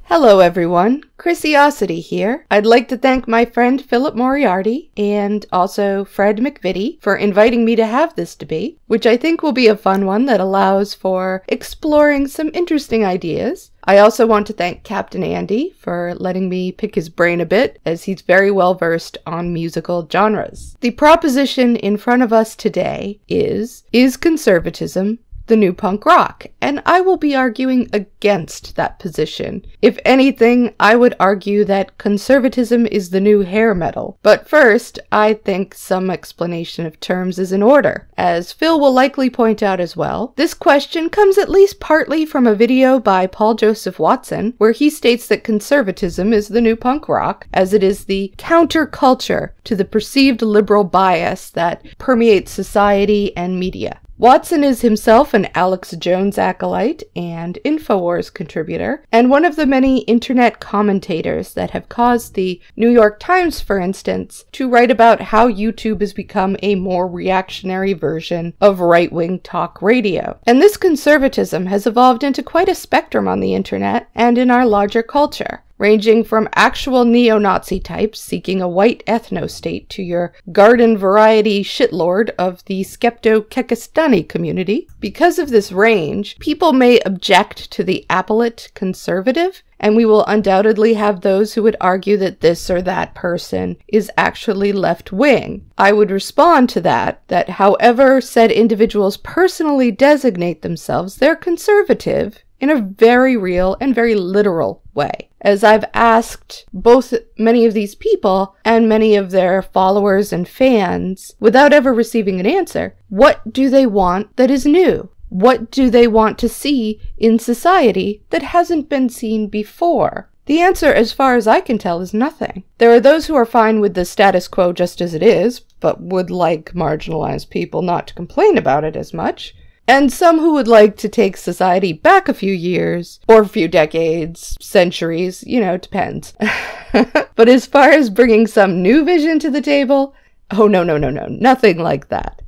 Hello everyone, Chrisiosity here. I'd like to thank my friend Philip Moriarty and also Fred McVitie for inviting me to have this debate, which I think will be a fun one that allows for exploring some interesting ideas. I also want to thank Captain Andy for letting me pick his brain a bit, as he's very well versed on musical genres. The proposition in front of us today is conservatism the new punk rock? And I will be arguing against that position. If anything, I would argue that conservatism is the new hair metal. But first, I think some explanation of terms is in order. As Phil will likely point out as well, this question comes at least partly from a video by Paul Joseph Watson, where he states that conservatism is the new punk rock, as it is the counterculture to the perceived liberal bias that permeates society and media. Watson is himself an Alex Jones acolyte and InfoWars contributor, and one of the many internet commentators that have caused the New York Times, for instance, to write about how YouTube has become a more reactionary version of right-wing talk radio. And this conservatism has evolved into quite a spectrum on the internet and in our larger culture, ranging from actual neo-Nazi types seeking a white ethno-state to your garden-variety shitlord of the Skepto-Kekistani community. Because of this range, people may object to the appellate conservative, and we will undoubtedly have those who would argue that this or that person is actually left-wing. I would respond to that however said individuals personally designate themselves, they're conservative in a very real and very literal way. As I've asked both many of these people and many of their followers and fans, without ever receiving an answer, what do they want that is new? What do they want to see in society that hasn't been seen before? The answer, as far as I can tell, is nothing. There are those who are fine with the status quo just as it is, but would like marginalized people not to complain about it as much. And some who would like to take society back a few years, or a few decades, centuries, it depends. But as far as bringing some new vision to the table, oh no, nothing like that.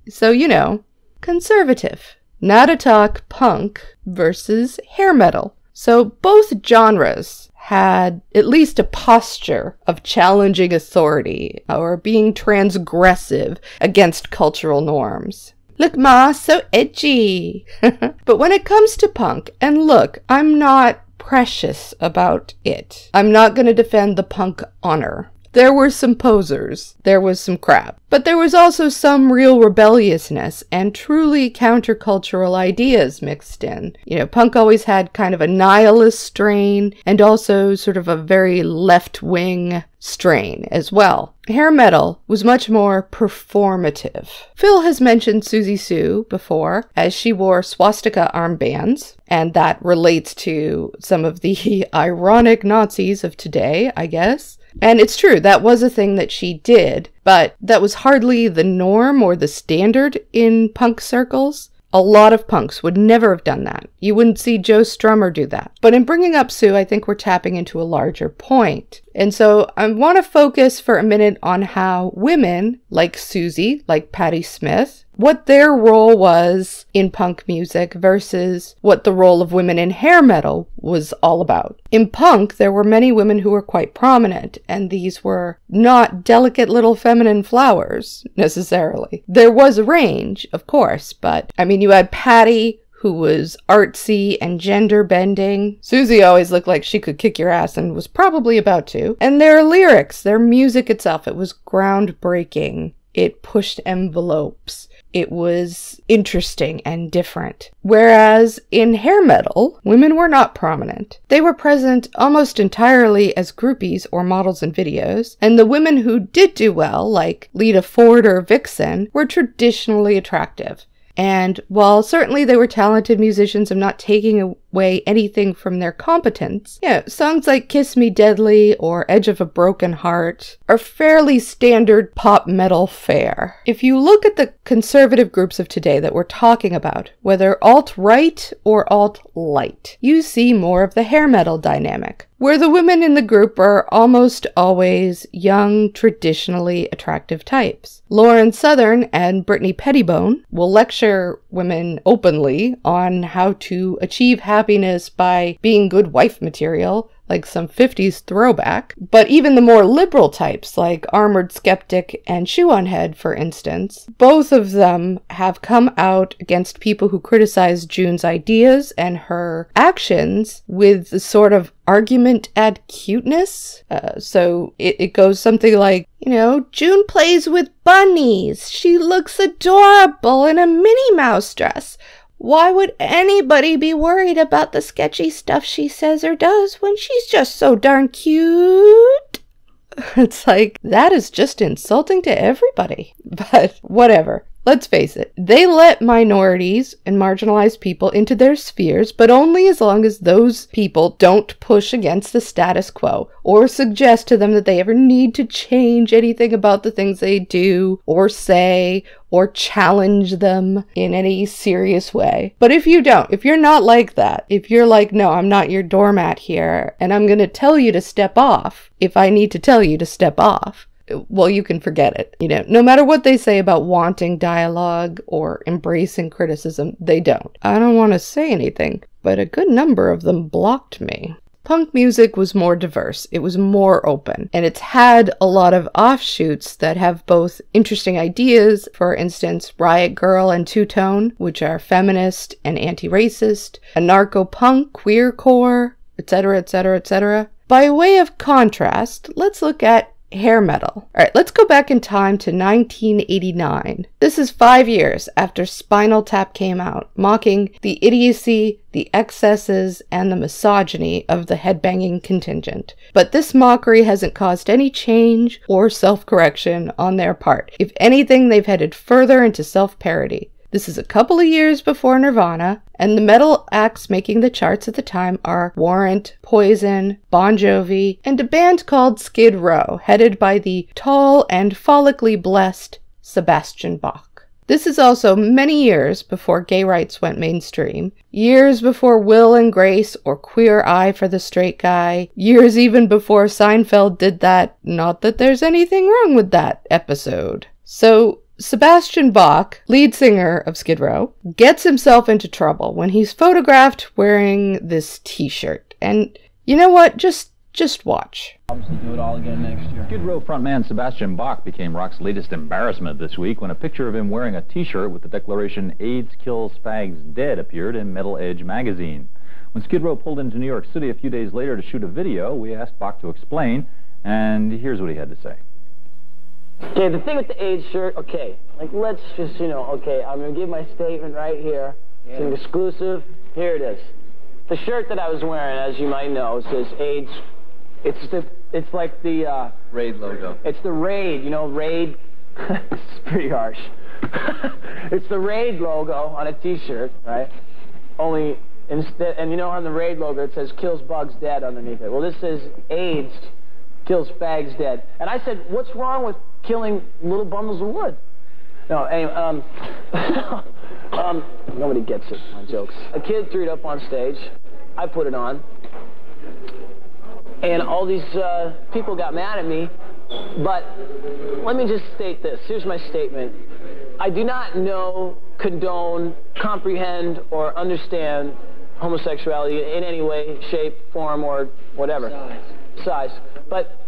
So, conservative. Now to talk punk versus hair metal. So both genres had at least a posture of challenging authority or being transgressive against cultural norms. Look, Ma, so edgy. But when it comes to punk, and look, I'm not precious about it. I'm not going to defend the punk honor. There were some posers. There was some crap. But there was also some real rebelliousness and truly countercultural ideas mixed in. Punk always had kind of a nihilist strain and also sort of a very left-wing strain as well. Hair metal was much more performative. Phil has mentioned Susie Sue before, as she wore swastika armbands, and that relates to some of the ironic Nazis of today, I guess. And it's true, that was a thing that she did, but that was hardly the norm or the standard in punk circles. A lot of punks would never have done that. You wouldn't see Joe Strummer do that. But in bringing up Sue, I think we're tapping into a larger point. And so I want to focus for a minute on how women, like Susie, like Patti Smith, what their role was in punk music versus what the role of women in hair metal was all about. In punk, there were many women who were quite prominent, and these were not delicate little feminine flowers, necessarily. There was a range, of course, but, you had Patti, who was artsy and gender-bending. Susie always looked like she could kick your ass and was probably about to. And their lyrics, their music itself, it was groundbreaking. It pushed envelopes. It was interesting and different. Whereas in hair metal, women were not prominent. They were present almost entirely as groupies or models in videos, and the women who did do well, like Lita Ford or Vixen, were traditionally attractive. And while certainly they were talented musicians, I'm not taking away anything from their competence. Songs like Kiss Me Deadly or Edge of a Broken Heart are fairly standard pop metal fare. If you look at the conservative groups of today that we're talking about, whether alt-right or alt-light, you see more of the hair metal dynamic, where the women in the group are almost always young, traditionally attractive types. Lauren Southern and Brittany Pettibone will lecture women openly on how to achieve happiness happiness by being good wife material, like some 50s throwback. But even the more liberal types, like Armored Skeptic and Shoe on Head, for instance, both of them have come out against people who criticize June's ideas and her actions with the sort of argument ad cuteness. So it goes something like, June plays with bunnies. She looks adorable in a Minnie Mouse dress. Why would anybody be worried about the sketchy stuff she says or does when she's just so darn cute? It's like, that is just insulting to everybody. But whatever. Let's face it, they let minorities and marginalized people into their spheres, but only as long as those people don't push against the status quo or suggest to them that they ever need to change anything about the things they do or say or challenge them in any serious way. But if you don't, if you're not like that, if you're like, no, I'm not your doormat here, and I'm going to tell you to step off if I need to tell you to step off, well, you can forget it. No matter what they say about wanting dialogue or embracing criticism, they don't. I don't want to say anything, but a good number of them blocked me. Punk music was more diverse, it was more open, and it's had a lot of offshoots that have both interesting ideas, for instance, Riot Girl and Two Tone, which are feminist and anti-racist, anarcho-punk, queercore, etc., etc., etc. By way of contrast, let's look at hair metal. Alright, let's go back in time to 1989. This is 5 years after Spinal Tap came out, mocking the idiocy, the excesses, and the misogyny of the headbanging contingent. But this mockery hasn't caused any change or self-correction on their part. If anything, they've headed further into self-parody. This is a couple of years before Nirvana, and the metal acts making the charts at the time are Warrant, Poison, Bon Jovi, and a band called Skid Row, headed by the tall and follically blessed Sebastian Bach. This is also many years before gay rights went mainstream, years before Will and Grace or Queer Eye for the Straight Guy, years even before Seinfeld did that, not that there's anything wrong with that episode. So, Sebastian Bach, lead singer of Skid Row, gets himself into trouble when he's photographed wearing this t-shirt. And you know what? Just watch. To do it all again next year. Skid Row frontman Sebastian Bach became rock's latest embarrassment this week when a picture of him wearing a t-shirt with the declaration "AIDS kills fags dead" appeared in Metal Edge magazine. When Skid Row pulled into New York City a few days later to shoot a video, we asked Bach to explain, and here's what he had to say. Okay, the thing with the AIDS shirt, okay, like let's just, okay, I'm going to give my statement right here. Yeah. It's an exclusive. Here it is. The shirt that I was wearing, as you might know, says AIDS. It's like the Raid logo. It's the Raid, Raid. It's pretty harsh. It's the Raid logo on a t-shirt, right? Only instead, and on the Raid logo it says "kills bugs dead" underneath it. Well, this says AIDS kills fags dead. And I said, what's wrong with killing little bundles of wood? No, anyway, nobody gets it, my jokes. A kid threw it up on stage. I put it on. And all these people got mad at me. But let me just state this. Here's my statement. I do not know, condone, comprehend, or understand homosexuality in any way, shape, form, or whatever. Size. But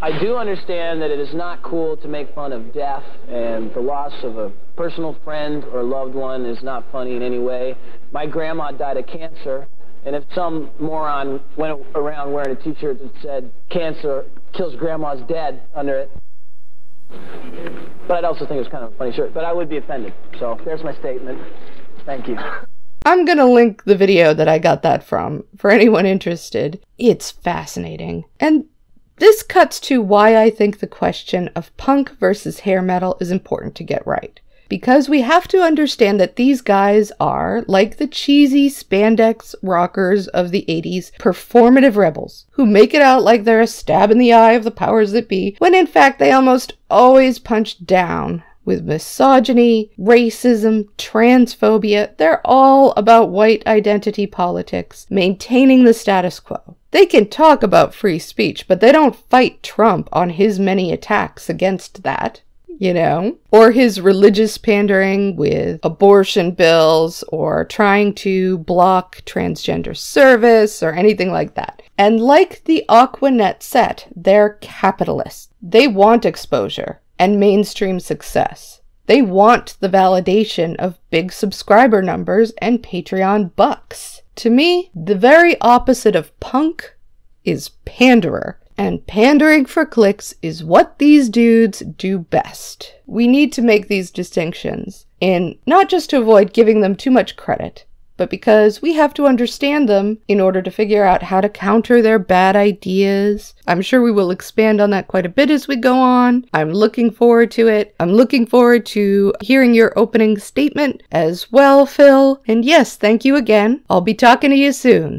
I do understand that it is not cool to make fun of death, and the loss of a personal friend or loved one is not funny in any way. My grandma died of cancer, and if some moron went around wearing a t-shirt that said "cancer kills grandma's dead" under it, but I'd also think it was kind of a funny shirt, but I would be offended. So there's my statement. Thank you. I'm gonna link the video that I got that from for anyone interested. It's fascinating. And this cuts to why I think the question of punk versus hair metal is important to get right. Because we have to understand that these guys are, like the cheesy spandex rockers of the 80s, performative rebels who make it out like they're a stab in the eye of the powers that be, when in fact they almost always punch down with misogyny, racism, transphobia. They're all about white identity politics, maintaining the status quo. They can talk about free speech, but they don't fight Trump on his many attacks against that. you know, or his religious pandering with abortion bills or trying to block transgender service or anything like that. And like the Aquanet set, they're capitalists. They want exposure and mainstream success. They want the validation of big subscriber numbers and Patreon bucks. To me, the very opposite of punk is panderer. And pandering for clicks is what these dudes do best. We need to make these distinctions, and not just to avoid giving them too much credit, but because we have to understand them in order to figure out how to counter their bad ideas. I'm sure we will expand on that quite a bit as we go on. I'm looking forward to it. I'm looking forward to hearing your opening statement as well, Phil. And yes, thank you again. I'll be talking to you soon.